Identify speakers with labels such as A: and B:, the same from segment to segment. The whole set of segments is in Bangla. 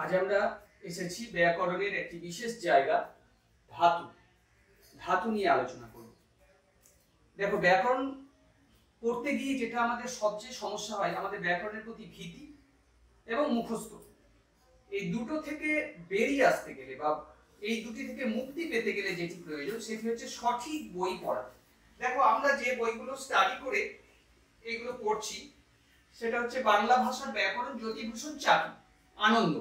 A: আজ আমরা এসেছি ব্যাকরণের একটি বিশেষ জায়গা ধাতু। ধাতু নিয়ে আলোচনা করব। দেখো, ব্যাকরণ পড়তে গিয়ে যেটা আমাদের সবচেয়ে সমস্যা হয়, আমাদের ব্যাকরণের প্রতি ভীতি এবং মুখস্থ, এই দুটো থেকে বেরিয়ে আসতে গেলে বা এই দুটি থেকে মুক্তি পেতে গেলে যেটি প্রয়োজন সেটি হচ্ছে সঠিক বই পড়া। দেখো, আমরা যে বইগুলো স্টাডি করে এইগুলো পড়ছি সেটা হচ্ছে বাংলা ভাষার ব্যাকরণ জ্যোতিভূষণ চাকি, আনন্দ,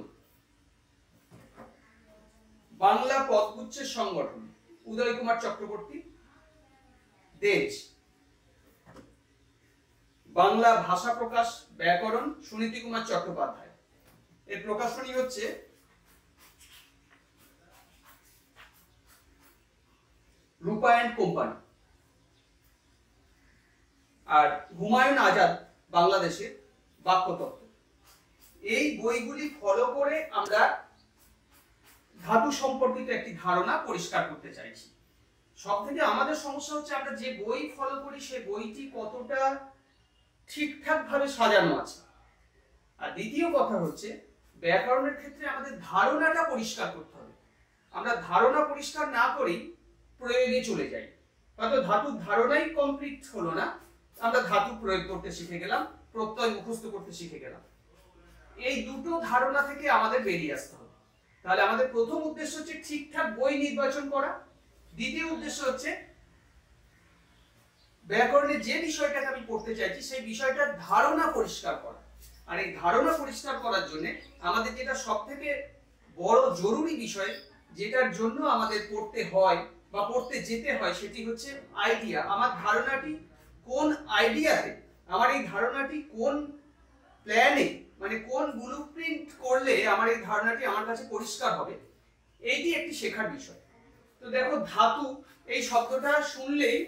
A: বাংলা পদগুচ্ছের সংগঠন উদয় কুমার চক্রবর্তী, দেজ, বাংলা ভাষা প্রকাশ ব্যাকরণ সুনীতি কুমার চট্টোপাধ্যায়। এর প্রকাশনী হচ্ছে রূপায়ণ কোম্পানি। আর হুমায়ুন আজাদ বাংলাদেশের বাক্যতত্ত্ব। এই বইগুলি ফলো করে আমরা ধাতু সম্পর্কিত একটি ধারণা পরিষ্কার করতে চাইছি। সব থেকে আমাদের সমস্যা হচ্ছে আমরা যে বই ফলো করি সে বইটি কতটা ঠিকঠাক ভাবে সাজানো আছে। আর দ্বিতীয় কথা হচ্ছে ব্যাকরণের ক্ষেত্রে আমাদের ধারণাটা পরিষ্কার করতে হবে। আমরা ধারণা পরিষ্কার না করেই প্রয়োগে চলে যাই, হয়তো ধাতুর ধারণাই কমপ্লিট হলো না, আমরা ধাতু প্রয়োগ করতে শিখে গেলাম, প্রত্যয় মুখস্থ করতে শিখে গেলাম। এই দুটো ধারণা থেকে আমাদের বেরিয়ে আসতে হবে। তাহলে আমাদের প্রথম উদ্দেশ্য হচ্ছে ঠিকঠাক বই নির্বাচন করা। দ্বিতীয় উদ্দেশ্য হচ্ছে ব্যাকরণের যে বিষয়টাকে আমি পড়তে চাইছি সেই বিষয়টার ধারণা পরিষ্কার করা। আর এই ধারণা পরিষ্কার করার জন্য আমাদের যেটা সব থেকে বড় জরুরি বিষয়, যেটার জন্য আমাদের পড়তে হয় বা পড়তে যেতে হয়, সেটি হচ্ছে আইডিয়া। আমার ধারণাটি কোন আইডিয়াতে, আমার এই ধারণাটি কোন প্ল্যানে, মানে কোন ব্লুপ্রিন্ট করলে আমার এই ধারণাটি আমার কাছে পরিষ্কার হবে, এইটি একটি শেখার বিষয়। তো দেখো, ধাতু এই শব্দটা শুনলেই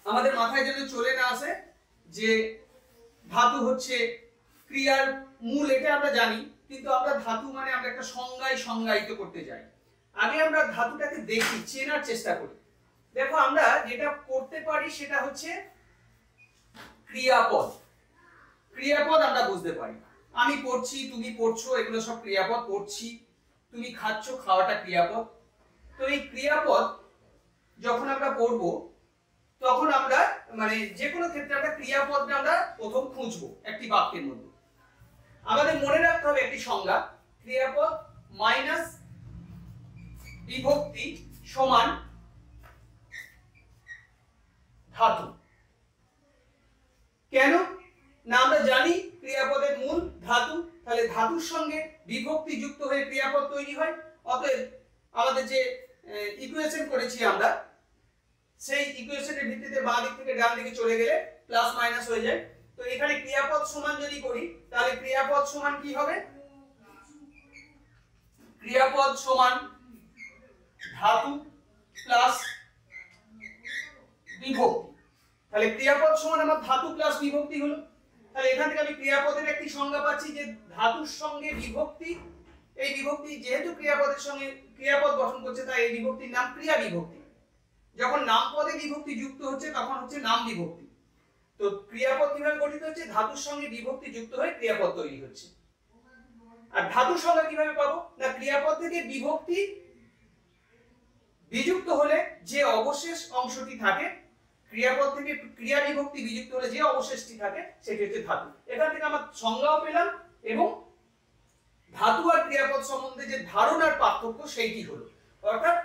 A: আমাদের মাথায় যেন চলে না আসে যে ধাতু হচ্ছে ক্রিয়ার মূল, এটা আমরা জানি, কিন্তু আমরা ধাতু মানে আমরা একটা সংজ্ঞায়িত করতে যাই। আগে আমরা ধাতুটাকে দেখি, চেনার চেষ্টা করি। দেখো, আমরা যেটা করতে পারি সেটা হচ্ছে ক্রিয়াপদ। ক্রিয়াপদ আমরা বুঝতে পারি, আমি পড়ছি, তুমি পড়ছো, এগুলো সব ক্রিয়াপদ। পড়ছি, তুমি খাচ্ছ, খাওয়াটা ক্রিয়াপদ। তো এই ক্রিয়াপদ যখন আমরা পড়বো তখন আমরা মানে যে কোনো ক্ষেত্রে আমরা ক্রিয়াপদটা আমরা প্রথম খুঁজবো একটি বাক্যের মধ্যে। আমাদের মনে রাখতে হবে একটি সংজ্ঞা, ক্রিয়াপদ মাইনাস বিভক্তি সমান ধাতু। কেন না, আমরা জানি ক্রিয়াপদের মূল ধাতু, তাহলে ধাতুর সঙ্গে বিভক্তি যুক্ত হয়ে ক্রিয়াপদ তৈরি হয়। অতএব আমাদের যে ইকুয়েশন করেছি আমরা, সেই ইকুয়েশনের ভিত্তিতে বাঁ দিক থেকে ডান দিকে চলে গেলে প্লাস মাইনাস হয়ে যায়। তো এখানে ক্রিয়াপদ সমান যদি করি তাহলে ক্রিয়াপদ সমান কি হবে? ক্রিয়াপদ সমান ধাতু প্লাস বিভক্তি। তাহলে ক্রিয়াপদ সমান আমার ধাতু প্লাস বিভক্তি হলো। তাহলে এখান থেকে আমি ক্রিয়াপদের একটি সংজ্ঞা পাচ্ছি যে ধাতুর সঙ্গে বিভক্তি। এই বিভক্তি যেহেতু ক্রিয়াপদের সঙ্গে ক্রিয়াপদ গঠন করছে, তাই এই বিভক্তির নাম ক্রিয়া বিভক্তি। যখন নাম পদে বিভক্তি যুক্ত হচ্ছে তখন হচ্ছে নাম বিভক্তি। তো ক্রিয়াপদ কিভাবে গঠিত হচ্ছে? ধাতুর সঙ্গে বিভক্তি যুক্ত হয়ে ক্রিয়াপদ তৈরি হচ্ছে। আর ধাতুর সংজ্ঞা কিভাবে পাবো? না, ক্রিয়াপদ থেকে বিভক্তি বিযুক্ত হলে যে অবশেষ অংশটি থাকে, ক্রিয়াপদ থেকে ক্রিয়া বিভক্তি বিযুক্ত হলে যে অবশেষটি থাকে সেটি হচ্ছে ধাতু। এখান থেকে আমরা সংজ্ঞাও পেলাম এবং ধাতু আর ক্রিয়াপদ সম্বন্ধে যে ধারণার পার্থক্য সেইটি হলো। অর্থাৎ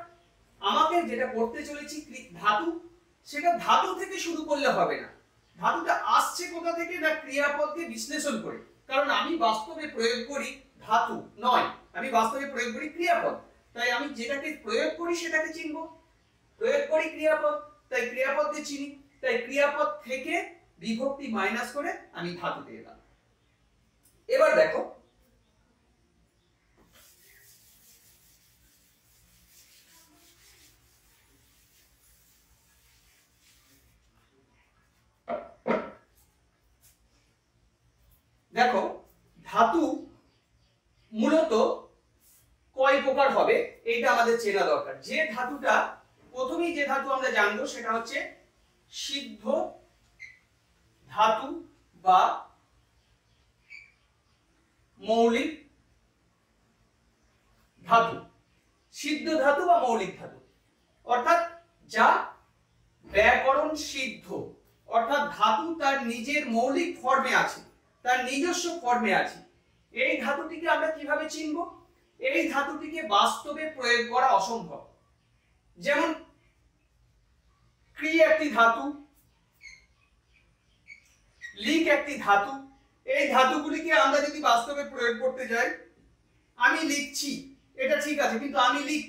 A: আমাকে যেটা করতে চলেছি ধাতু, সেটা ধাতু থেকে শুরু করলে হবে না। ধাতুটা আসছে কোথা থেকে? না, ক্রিয়াপদকে বিশ্লেষণ করে। কারণ আমি বাস্তবে প্রয়োগ করি ধাতু নয়, আমি বাস্তবে প্রয়োগ করি ক্রিয়াপদ। তাই আমি যেটাকে প্রয়োগ করি সেটাকে চিনব। প্রয়োগ করি ক্রিয়াপদ, তাই ক্রিয়াপদকে চিনি। তাই ক্রিয়াপদ থেকে বিভক্তি মাইনাস করে আমি ধাতুতে এলাম। এবার দেখো, দেখো ধাতু মূলত কয় প্রকার হবে এইটা আমাদের চেনা দরকার। যে ধাতুটা প্রথমেই যে ধাতু আমরা জানবো সেটা হচ্ছে সিদ্ধ ধাতু বা মৌলিক ধাতু, সিদ্ধ ধাতু বা মৌলিক ধাতু, অর্থাৎ যা ব্যাকরণ সিদ্ধ, অর্থাৎ ধাতু তার নিজের মৌলিক ফর্মে আছে, তার নিজস্ব ফর্মে আছে। এই ধাতুটিকে আমরা কিভাবে চিনব? এই ধাতুটিকে বাস্তবে প্রয়োগ করা অসম্ভব। যেমন ক্রি একটি ধাতু, লিক একটি ধাতু। এই ধাতুগুলিকে আমরা যদি বাস্তবে প্রয়োগ করতে যাই, আমি লিখছি এটা ঠিক আছে, কিন্তু আমি লিক,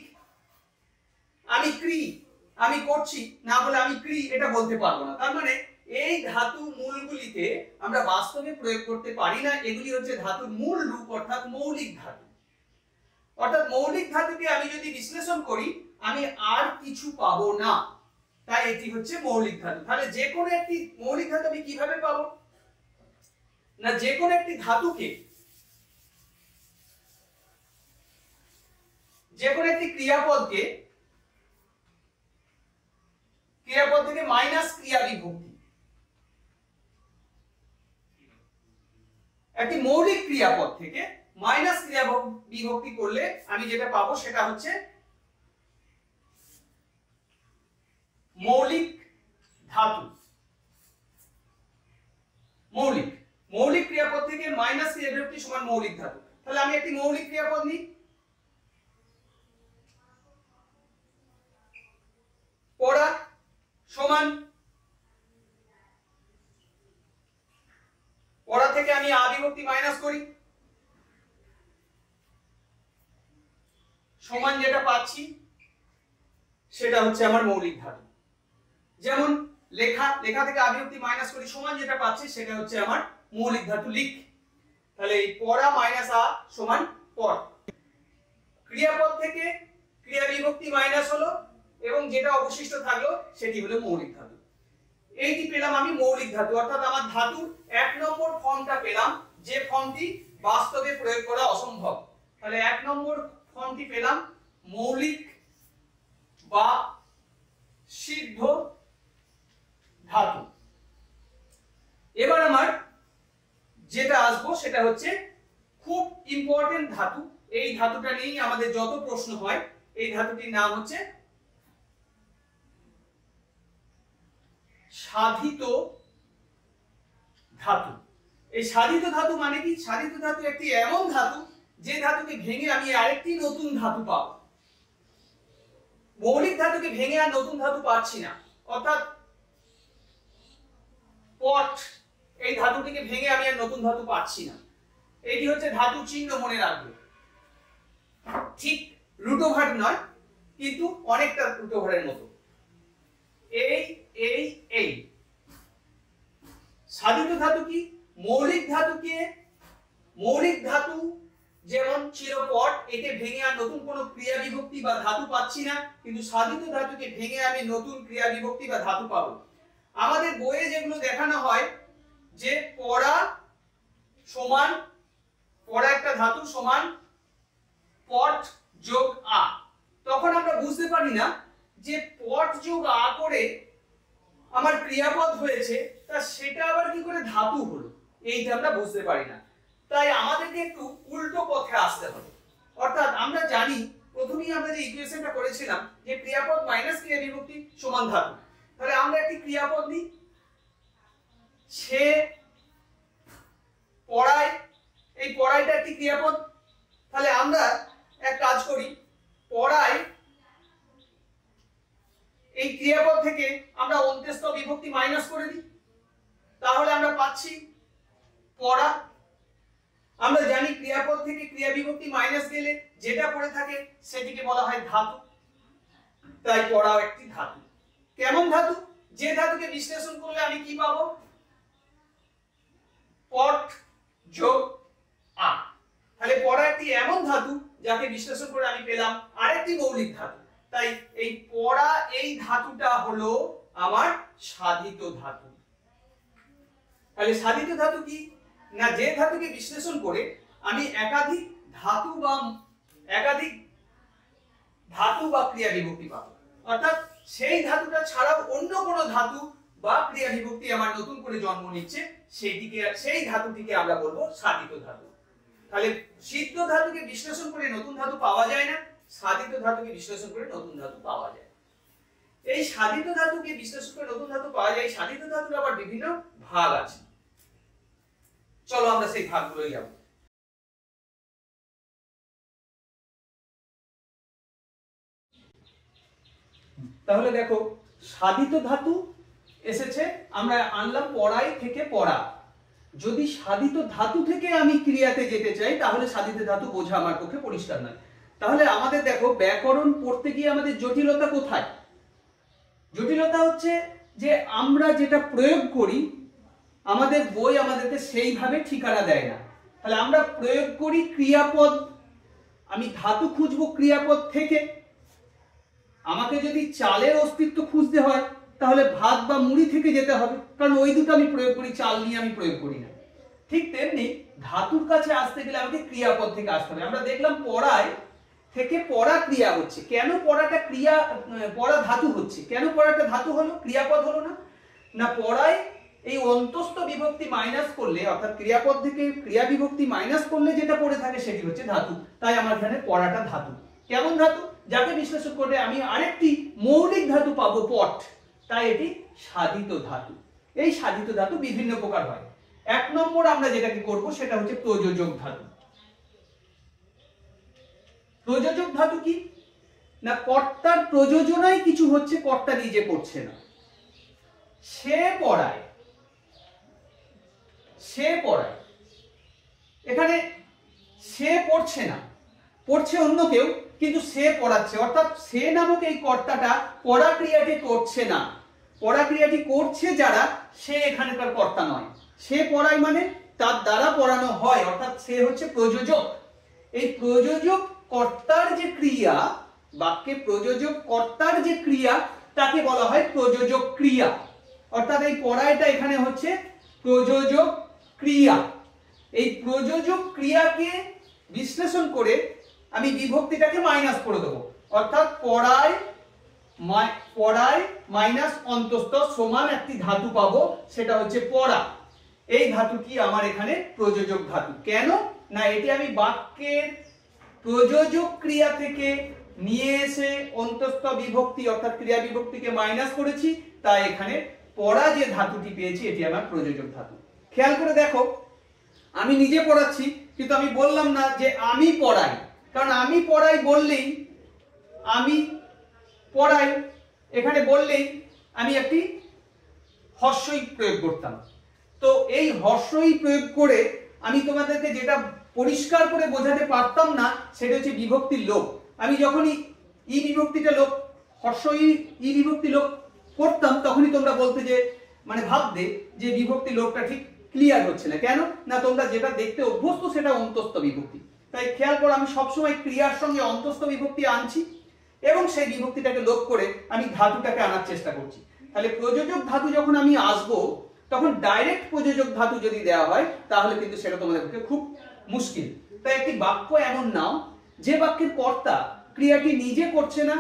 A: আমি ক্রি, আমি করছি না বলে আমি ক্রি এটা বলতে পারবো না। তার মানে এই ধাতু মূলগুলিকে আমরা বাস্তবে প্রয়োগ করতে পারি না। এগুলি হচ্ছে ধাতুর মূল রূপ, অর্থাৎ মৌলিক ধাতু। অর্থাৎ মৌলিক ধাতুকে আমি যদি বিশ্লেষণ করি, আমি আর কিছু পাবো না, তাই এটি হচ্ছে মৌলিক ধাতু। তাহলে যে কোনো একটি মৌলিক ধাতু আমি কিভাবে পাবো? না, যে কোনো একটি ধাতুকে, যে কোনো একটি ক্রিয়াপদকে, ক্রিয়াপদ থেকে মাইনাস ক্রিয়া বিভক্তি, একটি মৌলিক ক্রিয়াপদ থেকে মাইনাস ক্রিয়া বিভক্তি করলে আমি যেটা পাবো সেটা হচ্ছে মৌলিক ধাতু। মৌলিক, মৌলিক ক্রিয়াপদ থেকে মাইনাস ক্রিয়া বিভক্তি সমান মৌলিক ধাতু। তাহলে আমি একটি মৌলিক ক্রিয়াপদ নিই, পড়া সমান, পড়া থেকে আমি আ বিভক্তি মাইনাস করি, সমান যেটা পাচ্ছি সেটা হচ্ছে আমার মৌলিক ধাতু। যেমন লেখা, লেখা থেকে আ বিভক্তি মাইনাস করি, সমান যেটা পাচ্ছি সেটা হচ্ছে আমার মৌলিক ধাতু লিক। তাহলে এই পড়া মাইনাস আ সমান পড়। ক্রিয়াপদ থেকে ক্রিয়া বিভক্তি মাইনাস হলো এবং যেটা অবশিষ্ট থাকলো সেটি হলো মৌলিক ধাতু। এইটি পেলাম আমি মৌলিক ধাতু, অর্থাৎ আমার ধাতুর এক নম্বর ফর্মটা পেলাম, যে ফর্মটি বাস্তবে প্রয়োগ করা অসম্ভব। তাহলে এক নম্বর ফর্মটি পেলাম মৌলিক বা সিদ্ধ ধাতু। এবার আমার যেটা আসবো সেটা হচ্ছে খুব ইম্পর্টেন্ট ধাতু। এই ধাতুটা নিয়েই আমাদের যত প্রশ্ন হয়। এই ধাতুটির নাম হচ্ছে সাধিত ধাতু। এই সাধিত ধাতু মানে কি? সাধিত ধাতু একটি এমন ধাতু যে ধাতুকে ভেঙে আমি আরেকটি নতুন ধাতু পাবো। মৌলিক ধাতুকে ভেঙে আর নতুন ধাতু পাচ্ছি না, অর্থাৎ পট, এই ধাতুটিকে ভেঙে আমি আর নতুন ধাতু পাচ্ছি না। এটি হচ্ছে ধাতু চিহ্ন, মনে রাখবে। ঠিক রুটোভার নয়, কিন্তু অনেকটা রুটোভারের মতো। এই এই এই সাধিত ধাতু কি? মৌলিক ধাতুকে, মৌলিক ধাতু যেমন চিরপট, একে ভেঙে আর নতুন কোনো ক্রিয়া বিভক্তি বা ধাতু পাচ্ছি না, কিন্তু সাধিত ধাতুকে ভেঙে আমি নতুন ক্রিয়া বিভক্তি বা ধাতু পাবো। আমাদের বইয়ে যেগুলো দেখানো হয় যে পড়া সমান, পড়া একটা ধাতু সমান পট যোগ আ, তখন আমরা বুঝতে পারি না যে পট যোগ আ করে আমার ক্রিয়াপদ হয়েছে, তা সেটা আবার কি করে ধাতু হলো, এইটা আমরা বুঝতে পারি না। তাই আমাদেরকে একটু উল্টো পথে আসতে হবে। অর্থাৎ আমরা জানি, প্রথমেই আমরা যে ইকুয়েশনটা করেছিলাম যে ক্রিয়াপদ মাইনাস ক্রিয়া বিভক্তি সমান ধাতু। তাহলে আমরা একটি ক্রিয়াপদ নিই, সে পড়ায়, এই পড়াইটা একটি ক্রিয়াপদ। তাহলে আমরা এক কাজ করি, পড়ায় এই ক্রিয়াপদ থেকে আমরা অন্ত্যেষ্ঠ বিভক্তি মাইনাস করে দিই, তাহলে আমরা পাচ্ছি পড়া। আমরা জানি ক্রিয়াপদ থেকে ক্রিয়া বিভক্তি মাইনাস গেলে যেটা পড়ে থাকে সেটিকে বলা হয় ধাতু, তাই পড়াও একটি ধাতু। কেমন ধাতু? যে ধাতুকে বিশ্লেষণ করলে আমি কি পাবো? পট যোগ আ। তাহলে পড়া একটি এমন ধাতু যাকে বিশ্লেষণ করে আমি পেলাম আরেকটি মৌলিক ধাতু। তাই এই পড়া, এই ধাতুটা হলো আমার সাধিত ধাতু। তাহলে সাধিত ধাতু কি? না, যে ধাতুকে বিশ্লেষণ করে আমি একাধিক ধাতু বা ক্রিয়া বিভক্তি পাবো, অর্থাৎ সেই ধাতুটা ছাড়াও অন্য কোনো ধাতু বা ক্রিয়া বিভক্তি আমার নতুন করে জন্ম নিচ্ছে, সেই ধাতুটিকে আমরা বলবো সাধিত ধাতু। তাহলে সিদ্ধ ধাতুকে বিশ্লেষণ করে নতুন ধাতু পাওয়া যায় না, সাধিত ধাতুকে বিশ্লেষণ করে নতুন ধাতু পাওয়া যায়। এই সাধিত ধাতুকে বিশ্লেষণ করে নতুন ধাতু পাওয়া যায়। সাধিত ধাতুর আবার বিভিন্ন ভাগ আছে, চলো আমরা সেই ভাগগুলোই যাব। তাহলে দেখো, সাধিত ধাতু এসেছে, আমরা আনলাম পড়াই থেকে পড়া। যদি সাধিত ধাতু থেকে আমি ক্রিয়াতে যেতে চাই তাহলে সাধিত ধাতু বোঝা আমার পক্ষে পরিষ্কার নয়। তাহলে আমাদের দেখো, ব্যাকরণ পড়তে গিয়ে আমাদের জটিলতা কোথায়? জটিলতা হচ্ছে যে আমরা যেটা প্রয়োগ করি আমাদের বই আমাদেরকে সেইভাবে ঠিকানা দেয় না। তাহলে আমরা প্রয়োগ করি ক্রিয়াপদ, আমি ধাতু খুঁজবো ক্রিয়াপদ থেকে। আমাকে যদি চালের অস্তিত্ব খুঁজতে হয় তাহলে ভাত বা মুড়ি থেকে যেতে হবে, কারণ ওই দুটো আমি প্রয়োগ করি, চাল নিয়ে আমি প্রয়োগ করি না। ঠিক তেমনি ধাতুর কাছে আসতে গেলে আমাকে ক্রিয়াপদ থেকে আসতে হবে। আমরা দেখলাম পড়ায় থেকে পড়া ক্রিয়া হচ্ছে। কেন পড়াটা ক্রিয়া, পড়া ধাতু হচ্ছে? কেন পড়াটা ধাতু হলো, ক্রিয়াপদ হলো না? না, পড়ায় এই অন্তস্থ বিভক্তি মাইনাস করলে, অর্থাৎ ক্রিয়াপদ থেকে ক্রিয়া বিভক্তি মাইনাস করলে যেটা পড়ে থাকে সেটি হচ্ছে ধাতু। তাই আমার এখানে পড়াটা ধাতু। কেমন ধাতু? যাকে বিশ্লেষণ করলে আমি আরেকটি মৌলিক ধাতু পাবো, পট, তাই এটি সাধিত ধাতু। এই সাধিত ধাতু বিভিন্ন প্রকার হয়। 1 নম্বর আমরা যেটাকে করব সেটা হচ্ছে প্রযোজক ধাতু। প্রযোজক ধাতু কি না, কর্তার প্রযোজনায় কিছু হচ্ছে, কর্তা নিজে করছে না। সে পড়ায়, সে পড়ায়, এখানে সে পড়ছে না, পড়ছে অন্য কেউ, কিন্তু সে পড়াচ্ছে। অর্থাৎ সে নামক এই কর্তাটা পড়া ক্রিয়াটি করছে না, পড়া ক্রিয়াটি করছে যারা, সে এখানকার কর্তা নয়। সে পড়ায় মানে তার দ্বারা পড়ানো হয়, অর্থাৎ সে হচ্ছে প্রযোজক। এই প্রযোজক কর্তার যে ক্রিয়া, বাক্যে প্রযোজক কর্তার যে ক্রিয়া, তাকে বলা হয় প্রযোজক ক্রিয়া। অর্থাৎ এই পড়ায়টা এখানে হচ্ছে প্রযোজক ক্রিয়া। এই প্রযোজক ক্রিয়াকে বিশ্লেষণ করে আমি বিভক্তিটাকে মাইনাস করে দেবো। অর্থাৎ পড়ায় মাইনাস অন্তস্থ সমান একটি ধাতু পাবো, সেটা হচ্ছে পড়া। এই ধাতুটি আমার এখানে প্রযোজক ধাতু। কেন না, এটি আমি বাক্যের প্রযোজক ক্রিয়া থেকে নিয়ে এসে অন্তস্থ বিভক্তি অর্থাৎ ক্রিয়া বিভক্তিকে মাইনাস করেছি, তাই এখানে পড়া যে ধাতুটি পেয়েছি এটি আমার প্রযোজক ধাতু। খেয়াল করে দেখো, আমি নিজে পড়াচ্ছি কিন্তু আমি বললাম না যে আমি পড়াই, কারণ আমি পড়াই বললেই, আমি পড়াই এখানে বললেই আমি একটি হর্ষই প্রয়োগ করতাম। তো এই হর্ষই প্রয়োগ করে আমি তোমাদেরকে যেটা পরিষ্কার করে বোঝাতে পারতাম না সেটা হচ্ছে বিভক্তির লোপ। আমি যখনই ই বিভক্তিটা লোপ, হর্ষই ই বিভক্তি লোপ করতাম, তখনই তোমরা বলতে যে, মানে ভাবতে যে বিভক্তি লোপটা ঠিক ক্লিয়ার হচ্ছে না। কেন না, তোমরা যেটা দেখতে অভ্যস্ত সেটা অন্তস্থ বিভক্তি। তাই খেয়াল করো, আমি সবসময় ক্রিয়ার সঙ্গে অন্তস্থ বিভক্তি আনছি এবং সেই বিভক্তিটাকে লোপ করে আমি ধাতুটাকে আনার চেষ্টা করছি। তাহলে প্রযোজক ধাতু যখন আমি আসবো, তখন ডাইরেক্ট প্রযোজক ধাতু যদি দেওয়া হয় তাহলে কিন্তু সেটা তোমাদের পক্ষে খুব মুশকিল। তাই একটি বাক্য এমন নাও যে বাক্যের কর্তা ক্রিয়াটি নিজে করছে না,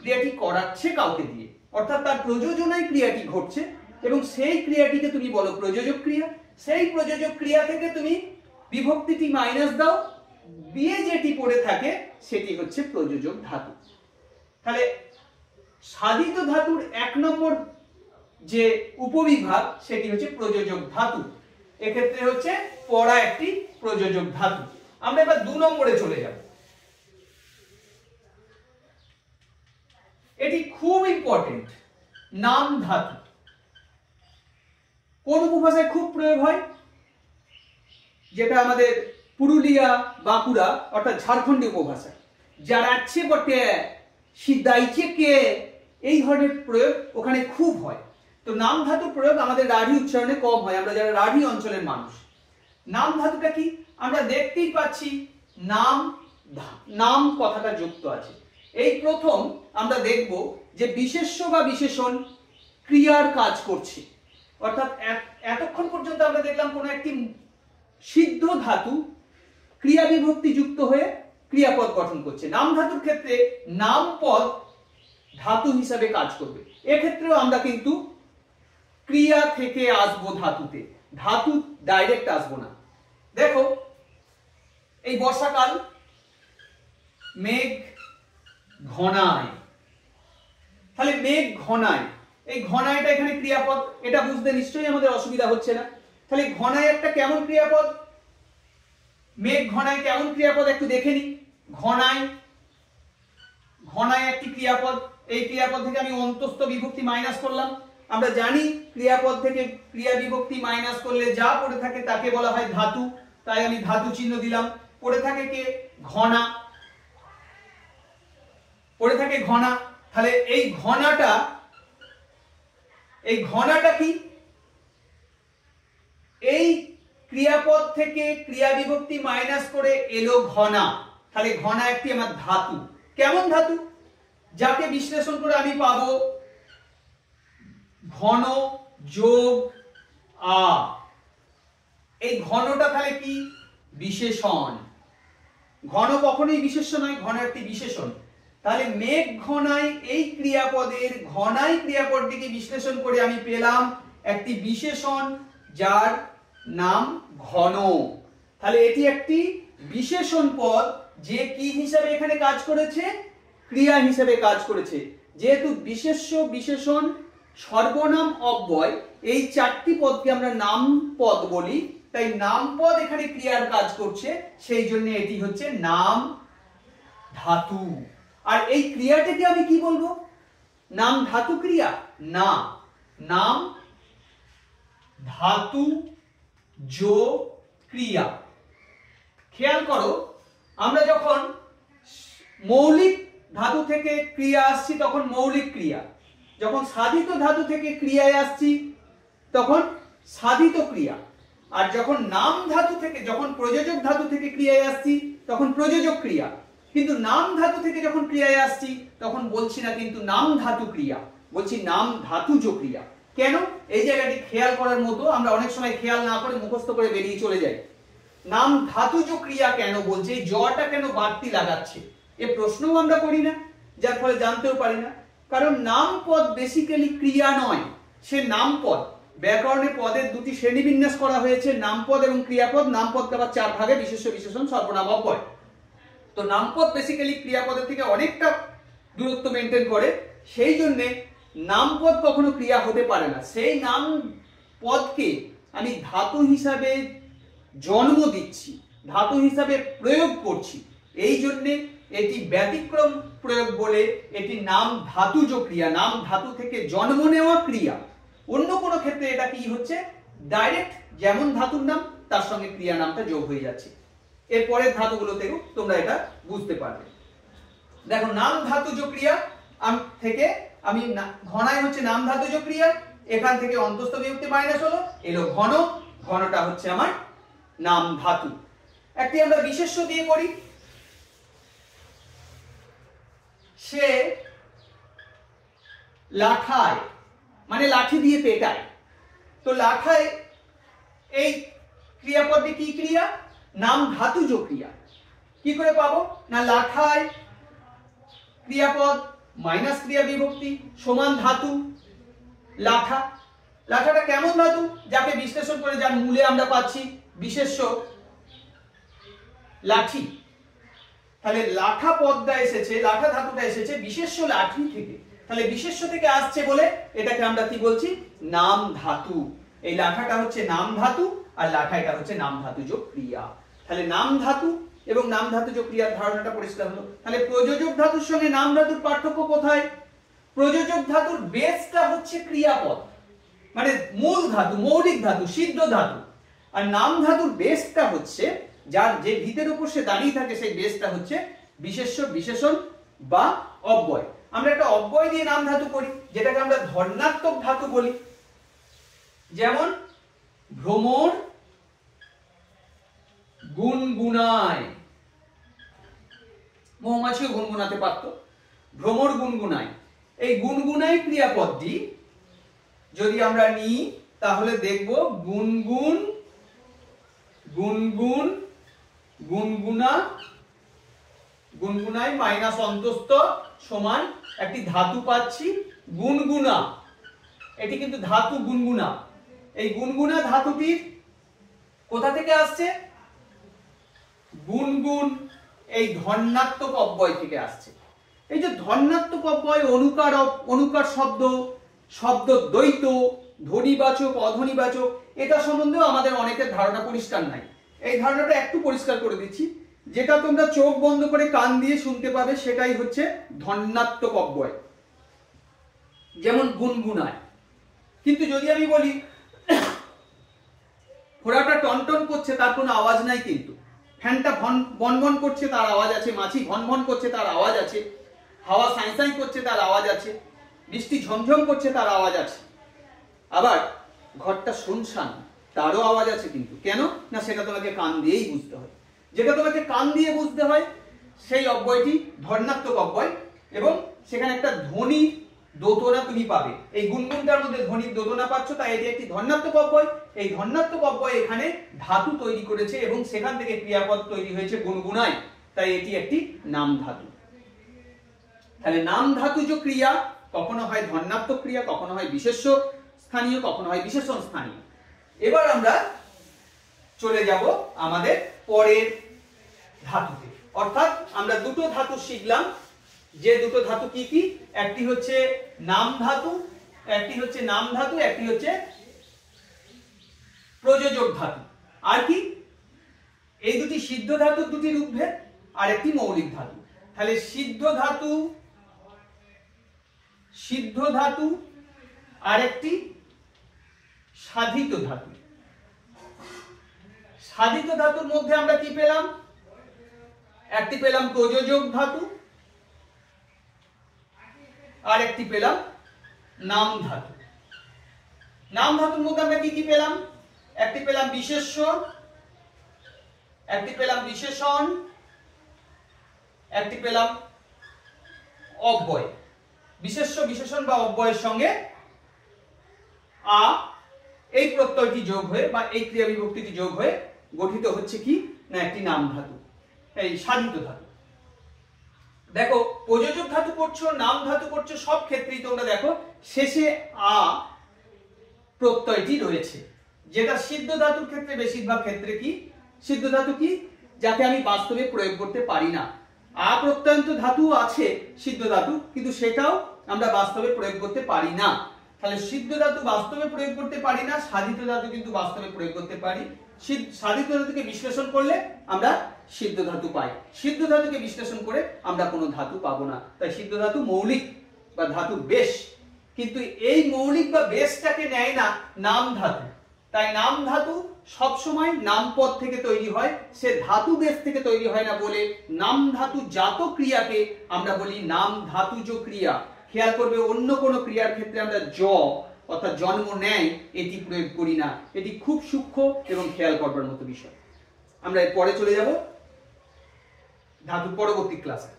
A: ক্রিয়াটি করাচ্ছে কাউকে দিয়ে, অর্থাৎ তার প্রযোজনায় ক্রিয়াটি ঘটছে এবং সেই ক্রিয়াটিকে তুমি বলো প্রযোজক ক্রিয়া। সেই প্রযোজক ক্রিয়া থেকে তুমি বিভক্তিটি মাইনাস দাও, দিয়ে যেটি পড়ে থাকে সেটি হচ্ছে প্রযোজক ধাতু। তাহলে সাধিত ধাতুর 1 নম্বর যে উপবিভাগ সেটি হচ্ছে প্রযোজক ধাতু। এক্ষেত্রে হচ্ছে পড়া একটি প্রযোজক ধাতু। আমরা এবার 2 নম্বরে চলে যাব। এটি খুব ইম্পর্টেন্ট, নাম ধাতু। কোন উপভাষায় খুব প্রয়োগ হয়? যেটা আমাদের পুরুলিয়া, বাঁকুড়া অর্থাৎ ঝাড়খণ্ডী উপভাষা, যারাচ্ছে বটে, সিদাইছে কে, এই ধরনের প্রয়োগ ওখানে খুব হয়। তো নাম ধাতু প্রয়োগ আমাদের রাঢ়ী উচ্চারণে কম হয়, আমরা যারা রাঢ়ী অঞ্চলের মানুষ। নাম ধাতুটা কি আমরা দেখতেই পাচ্ছি, নাম, নাম কথাটা যুক্ত আছে। এই প্রথম আমরা দেখব যে বিশেষ্য বা বিশেষণ ক্রিয়ার কাজ করছে। অর্থাৎ এতক্ষণ পর্যন্ত আমরা দেখলাম কোন একটি সিদ্ধ ধাতু ক্রিয়া বিভক্তি যুক্ত হয়ে ক্রিয়াপদ গঠন করছে। নাম ধাতুর ক্ষেত্রে নাম পদ ধাতু হিসাবে কাজ করবে। এক্ষেত্রেও আমরা কিন্তু ক্রিয়া থেকে আসবো ধাতুতে, ধাতু ডাইরেক্ট আসবো না। দেখো এই বর্ষাকাল মেঘ ঘনায়, তাহলে মেঘ ঘনায়, এই ঘনায়টা এখানে ক্রিয়াপদ, এটা বুঝতে নিশ্চয়ই আমাদের অসুবিধা হচ্ছে না। তাহলে ঘনায় একটা কেমন ক্রিয়াপদ, মেঘ ঘনায় কেমন ক্রিয়াপদ একটু দেখে নি। ঘনায়, ঘনায় একটি ক্রিয়াপদ, এই ক্রিয়াপদ থেকে আমি অন্তস্থ বিভক্তি মাইনাস করলাম। আমরা জানি ক্রিয়াপদ থেকে ক্রিয়া বিভক্তি মাইনাস করলে যা পড়ে থাকে তাকে বলা হয় ধাতু, তাই আমি ধাতু চিহ্ন দিলাম। পড়ে থাকে কে, ঘনা, পড়ে থাকে ঘনা। তাহলে এই ঘনাটা, এই ঘনাটা কি, এই ক্রিয়াপদ থেকে ক্রিয়া বিভক্তি মাইনাস করে এলো ঘনা, তাহলে ঘনা একটি আমার ধাতু। কেমন ধাতু, যাকে বিশ্লেষণ করে আমি পাবো ঘন যোগ আ। এই ঘনটা তাহলে কি, বিশেষণ। ঘন কখনোই বিশেষ্য নয়, ঘন একটি বিশেষণ। তাহলে মেঘ ঘনায় এই ক্রিয়াপদের ঘনায় ক্রিয়াপদটিকে বিশ্লেষণ করে আমি পেলাম একটি বিশেষণ যার নাম ঘন। তাহলে এটি একটি বিশেষণ পদ যে কি হিসাবে এখানে কাজ করেছে, ক্রিয়া হিসাবে কাজ করেছে। যেহেতু বিশেষ্য, বিশেষণ, সর্বনাম, অব্যয় এই চারটি পদকে আমরা নাম পদ বলি, তাই নাম পদ এখানে ক্রিয়ার কাজ করছে, সেই জন্য এটি হচ্ছে নাম ধাতু। আর এই ক্রিয়াটাকে আমি কি বলবো, নাম ধাতু ক্রিয়া না, নাম ধাতু যো ক্রিয়া। খেয়াল করো, আমরা যখন মৌলিক ধাতু থেকে ক্রিয়া আসছি তখন মৌলিক ক্রিয়া, যখন সাধিত ধাতু থেকে ক্রিয়ায় আসছি তখন সাধিত ক্রিয়া, আর যখন নাম ধাতু থেকে, যখন প্রযোজক ধাতু থেকে ক্রিয়ায় আসছি তখন প্রযোজক ক্রিয়া। কিন্তু নাম ধাতু থেকে যখন ক্রিয়ায় আসছি তখন বলছি না কিন্তু নাম ধাতু ক্রিয়া, বলছি নাম ধাতুজ ক্রিয়া। কেন, এই জায়গাটি খেয়াল করার মতো, আমরা অনেক সময় খেয়াল না করে মুখস্থ করে বেরিয়ে চলে যাই। নাম ধাতুজ ক্রিয়া কেন বলছে, এই জটা কেন বাড়তি লাগাচ্ছে, এ প্রশ্নও আমরা করি না, যার ফলে জানতেও পারি না। কারণ নাম পদ বেসিক্যালি ক্রিয়া নয়, সে নাম পদ। ব্যাকরণে পদের দুটি শ্রেণীবিন্যাস করা হয়েছে, নামপদ এবং ক্রিয়াপদ। নামপদকে আবার চার ভাগে, বিশেষ্য, বিশেষণ, সর্বনাম, অব্যয়। তো নামপদ বেসিক্যালি ক্রিয়াপদের থেকে অনেকটা দূরত্ব মেনটেন করে, সেই জন্য নামপদ কখনো ক্রিয়া হতে পারে না। সেই নাম পদকে আমি ধাতু হিসাবে জন্ম দিচ্ছি, ধাতু হিসাবে প্রয়োগ করছি, এই জন্যে এটি ব্যতিক্রম প্রয়োগ বলে এটি নাম ধাতুজ ক্রিয়া, নাম ধাতু থেকে জন্ম নেওয়া ক্রিয়া। অন্য কোনো ক্ষেত্রে এটা কি হচ্ছে, ডাইরেক্ট যেমন ধাতুর নাম তার সঙ্গে ক্রিয়া নামটা যোগ হয়ে যাচ্ছে। এর পরের ধাতুগুলোতেও তোমরা এটা বুঝতে পারবে। দেখো, নাম ধাতুজ ক্রিয়া থেকে আমি ঘনায় হচ্ছে নাম ধাতুজ ক্রিয়া, এখান থেকে অন্তস্থ বিভক্তি মাইনাস হলো, এলো ঘন, ঘনটা হচ্ছে আমার নাম ধাতু। একটি আমরা বিশেষ্য দিয়ে করি, সে লাঠায়, মানে লাঠি দিয়ে পেটায়। তো লাঠায় এই ক্রিয়াপদটি কি ক্রিয়া, নাম ধাতুজ ক্রিয়া। কি করে পাবো না, লাঠায় ক্রিয়াপদ মাইনাস ক্রিয়া বিভক্তি সমান ধাতু লাঠা। লাঠাটা কেমন ধাতু, যাকে বিশ্লেষণ করে যার মূলে আমরা পাচ্ছি বিশেষ্য লাঠি। তাহলে লাঠা পদটা এসেছে, লাঠা ধাতুটা এসেছে বিশেষ্য লাঠি থেকে। তাহলে বিশেষ্য থেকে আসছে বলে এটাকে আমরা কি বলছি, নাম ধাতু। এই লাঠাটা হচ্ছে নাম ধাতু আর লাঠাটা হচ্ছে নাম ধাতুজ ক্রিয়া। তাহলে নাম ধাতু এবং নাম ধাতুজ ক্রিয়ার ধারণাটা পরিষ্কার হলো। তাহলে প্রযোজক ধাতুর সঙ্গে নাম ধাতুর পার্থক্য কোথায়, প্রযোজক ধাতুর বেসটা হচ্ছে ক্রিয়াপদ, মানে মূল ধাতু, মৌলিক ধাতু, সিদ্ধ ধাতু। আর নাম ধাতুর বেসটা হচ্ছে, যার যে ভিতের উপর সে দাঁড়িয়ে থাকে, সেই বেসটা হচ্ছে বিশেষ্য, বিশেষণ বা অব্যয়। আমরা একটা অব্যয় দিয়ে নাম ধাতু করি, যেটাকে আমরা ধর্নাত্মক ধাতু বলি। যেমন ভ্রমর গুনগুনায়, মৌমাছিও গুনগুনাতে পারত, ভ্রমর গুনগুনায়। এই গুনগুনায় ক্রিয়াপদটি যদি আমরা নিই তাহলে দেখব গুনগুন, গুনগুন, গুনগুনা, গুনগুনায় মাইনাস অন্তস্থ সমান একটি ধাতু পাচ্ছি গুনগুনা। এটি কিন্তু ধাতু গুনগুনা। এই গুনগুনা ধাতুটির কোথা থেকে আসছে, গুনগুন এই ধন্যাত্মক অব্যয় থেকে আসছে। এই যে ধন্যাত্মক অব্যয়, অনুকার অনুকার শব্দ, শব্দ দ্বৈত, ধ্বনিবাচক অধ্বনিবাচক, এটা সম্বন্ধেও আমাদের অনেকের ধারণা পরিষ্কার নাই। এই ধারণাটা একটু পরিষ্কার করে দিচ্ছি। যেটা তোমরা চোখ বন্ধ করে কান দিয়ে শুনতে পাবে সেটাই হচ্ছে ধন্যাত্মক অব্যয়, যেমন গুনগুনায়। কিন্তু যদি আমি বলি ঘোড়াটা টনটন করছে, তার কোনো আওয়াজ নাই, কিন্তু ফ্যানটা বনবন করছে তার আওয়াজ আছে, মাছি ভনভন করছে তার আওয়াজ আছে, হাওয়া সাঁই সাঁই করছে তার আওয়াজ আছে, বৃষ্টি ঝমঝম করছে তার আওয়াজ আছে। আবার ঘরটা শুনশান, তারও আওয়াজ আছে, কিন্তু কেন না সেটা তোমাকে কান দিয়েই বুঝতে হয়। যেটা তোমাকে কান দিয়ে বুঝতে হয় সেই অব্যয়টি ধন্যাত্মক অব্যয়, এবং সেখানে একটা ধ্বনি দোতনা তুমি পাবে। এই গুনগুনটার মধ্যে ধ্বনির দোতনা পাচ্ছ, তাই এটি একটি ধন্যাত্মক অব্যয়। এই ধন্যাত্মক অব্যয় এখানে ধাতু তৈরি করেছে এবং সেখান থেকে ক্রিয়াপদ তৈরি হয়েছে গুনগুনায়, তাই এটি একটি নাম ধাতু। তাহলে নাম ধাতুজ ক্রিয়া কখনো হয় ধন্যাত্মক ক্রিয়া, কখনো হয় বিশেষ্য স্থানীয়, কখনো হয় বিশেষণ স্থানীয়। এবার আমরা চলে যাব আমাদের পরের ধাতুতে, অর্থাৎ আমরা দুটো ধাতু শিখলাম। যে দুটো ধাতু কি কি? একটি হচ্ছে নাম ধাতু, একটি হচ্ছে নাম ধাতু, একটি হচ্ছে প্রযোজক ধাতু। আর কি? এই দুটি সিদ্ধ ধাতুর দুটি রূপভেদ, আর একটি মৌলিক ধাতু। তাহলে সিদ্ধ ধাতু আর একটি সাধিত ধাতু। সাধিত ধাতুর মধ্যে আমরা কি পেলাম? একটি পেলাম প্রযোজক ধাতু, আর একটি পেলাম নাম ধাতু। নাম ধাতুর মধ্যে আমরা কি কি পেলাম? একটি পেলাম বিশেষ্য, একটি পেলাম বিশেষণ, একটি পেলাম অব্যয়। বিশেষ্য, বিশেষণ বা অব্যয়ের সঙ্গে আ এই প্রত্যয়টি যোগ হয়ে বা এই ক্রিয়া বিভক্তিটি যোগ হয়ে গঠিত হচ্ছে কি না একটি নাম ধাতু, এই সাধিত ধাতু। দেখো প্রযোজক ধাতু করছো, নাম ধাতু করছো, সব ক্ষেত্রেই তোমরা দেখো শেষে আ প্রত্যয়টি রয়েছে, যেটা সিদ্ধ ধাতুর ক্ষেত্রে বেশিরভাগ ক্ষেত্রে কি সিদ্ধ ধাতু কি যাকে আমি বাস্তবে প্রয়োগ করতে পারি না। আ প্রত্যয়ন্ত ধাতু আছে সিদ্ধ ধাতু, কিন্তু সেটাও আমরা বাস্তবে প্রয়োগ করতে পারি না। তাহলে সিদ্ধ ধাতু বাস্তবে প্রয়োগ করতে পারি না, সাধিত ধাতু কিন্তু বাস্তবে প্রয়োগ করতে পারি। সাধিত ধাতুকে বিশ্লেষণ করলে আমরা সিদ্ধ ধাতু পাই, সিদ্ধ ধাতুকে বিশ্লেষণ করে আমরা কোনো ধাতু পাবো না। তাই সিদ্ধ ধাতু মৌলিক বা ধাতু বেশ, কিন্তু এই মৌলিক বা বেশটাকে নেয় না নাম ধাতু। তাই নাম ধাতু সব সময় নামপদ থেকে তৈরি হয়, সে ধাতু বেশ থেকে তৈরি হয় না বলে নাম ধাতু জাত ক্রিয়াকে আমরা বলি নাম ধাতুজ ক্রিয়া। খেয়াল করবে অন্য কোনো ক্রিয়ার ক্ষেত্রে আমরা জ অর্থাৎ জন্ম নেয় এটি প্রয়োগ করি না। এটি খুব সূক্ষ্ম এবং খেয়াল করবার মতো বিষয়। আমরা এর পরে চলে যাব ধাতুর পরবর্তী ক্লাসে।